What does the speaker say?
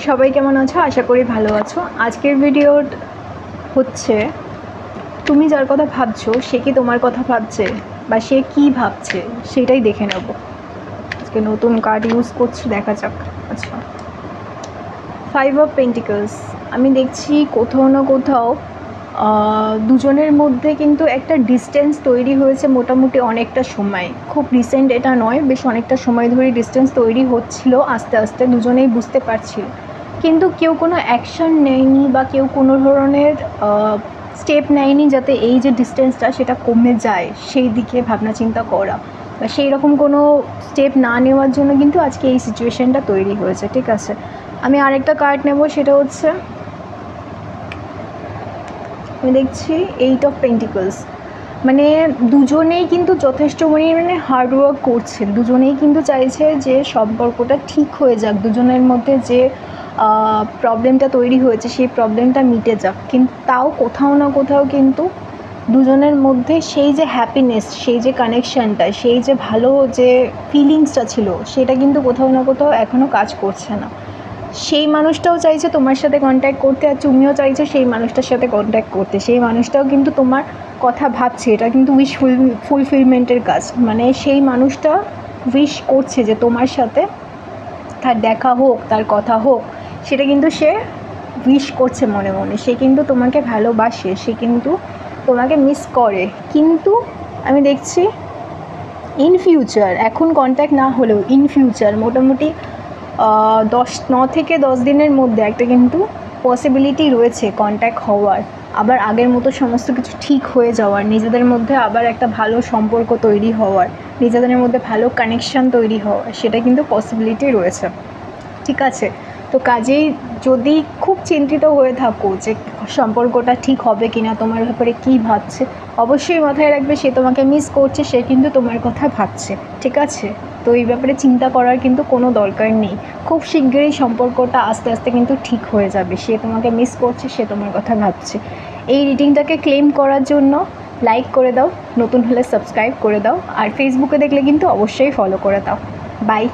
সবাই কেমন আছো? আশা করি ভালো আছো। আজকের ভিডিও হচ্ছে তুমি যার কথা ভাবছো সে কি তোমার কথা ভাবছে বা সে কি ভাবছে সেটাই দেখে নেব। আজকে নতুন কার্ড ইউজ করছি, দেখা যাক। আচ্ছা, 5 অফ পেন্টিকলস। আমি দেখছি কোথাও না কোথাও দুজনের মধ্যে কিন্তু একটা ডিস্টেন্স তৈরি হয়েছে মোটামুটি অনেকটা সময়, খুব রিসেন্ট এটা নয়, বেশ অনেকটা সময় ধরে ডিস্টেন্স তৈরি হচ্ছিল। আস্তে আস্তে দুজনেই বুঝতে পারছিল, কিন্তু কেউ কোনো অ্যাকশন নেয়নি বা কেউ কোনো ধরনের স্টেপ নেয়নি যাতে এই যে ডিস্টেন্সটা সেটা কমে যায়, সেই দিকে ভাবনা চিন্তা করা বা সেই রকম কোনো স্টেপ না নেওয়ার জন্য কিন্তু আজকে এই সিচুয়েশানটা তৈরি হয়েছে। ঠিক আছে, আমি আরেকটা কার্ড নেব, সেটা হচ্ছে আমি দেখছি 8 অফ পেন্টিকলস। মানে দুজনেই কিন্তু যথেষ্ট পরিমাণে হার্ডওয়ার্ক করছেন, দুজনেই কিন্তু চাইছে যে সম্পর্কটা ঠিক হয়ে যাক, দুজনের মধ্যে যে প্রবলেমটা তৈরি হয়েছে সেই প্রবলেমটা মিটে যাক। কিন্তু তাও কোথাও না কোথাও কিন্তু দুজনের মধ্যে সেই যে হ্যাপিনেস, সেই যে কানেকশানটা, সেই যে ভালো যে ফিলিংসটা ছিল সেটা কিন্তু কোথাও না কোথাও এখনও কাজ করছে না। সেই মানুষটাও চাইছে তোমার সাথে কন্ট্যাক্ট করতে, আর তুমিও চাইছো সেই মানুষটার সাথে কন্ট্যাক্ট করতে। সেই মানুষটাও কিন্তু তোমার কথা ভাবছে, এটা কিন্তু উইশ ফুলফিলমেন্টের কাজ। মানে সেই মানুষটা উইশ করছে যে তোমার সাথে তার দেখা হোক, তার কথা হোক, সেটা কিন্তু সে উইশ করছে মনে মনে। সে কিন্তু তোমাকে ভালোবাসে, সে কিন্তু তোমাকে মিস করে। কিন্তু আমি দেখছি ইন ফিউচার, এখন কন্ট্যাক্ট না হলেও ইন ফিউচার মোটামুটি 9 থেকে 10 দিনের মধ্যে একটা কিন্তু পসিবিলিটি রয়েছে কন্ট্যাক্ট হওয়ার, আবার আগের মতো সমস্ত কিছু ঠিক হয়ে যাওয়ার, নিজেদের মধ্যে আবার একটা ভালো সম্পর্ক তৈরি হওয়ার, নিজেদের মধ্যে ভালো কানেকশান তৈরি হওয়ার, সেটা কিন্তু পসিবিলিটি রয়েছে। ঠিক আছে, তো কাজেই যদি খুব চিন্তিত হয়ে থাকো যে সম্পর্কটা ঠিক হবে কি না, তোমার ব্যাপারে কী ভাবছে, অবশ্যই মাথায় রাখবে সে তোমাকে মিস করছে, সে কিন্তু তোমার কথা ভাবছে। ঠিক আছে, তো এই ব্যাপারে চিন্তা করার কিন্তু কোনো দরকার নেই। খুব শিগগিরই সম্পর্কটা আস্তে আস্তে কিন্তু ঠিক হয়ে যাবে। সে তোমাকে মিস করছে, সে তোমার কথা ভাবছে। এই রিডিংটাকে ক্লেম করার জন্য লাইক করে দাও, নতুন হলে সাবস্ক্রাইব করে দাও, আর ফেসবুকে দেখলে কিন্তু অবশ্যই ফলো করে দাও। বাই।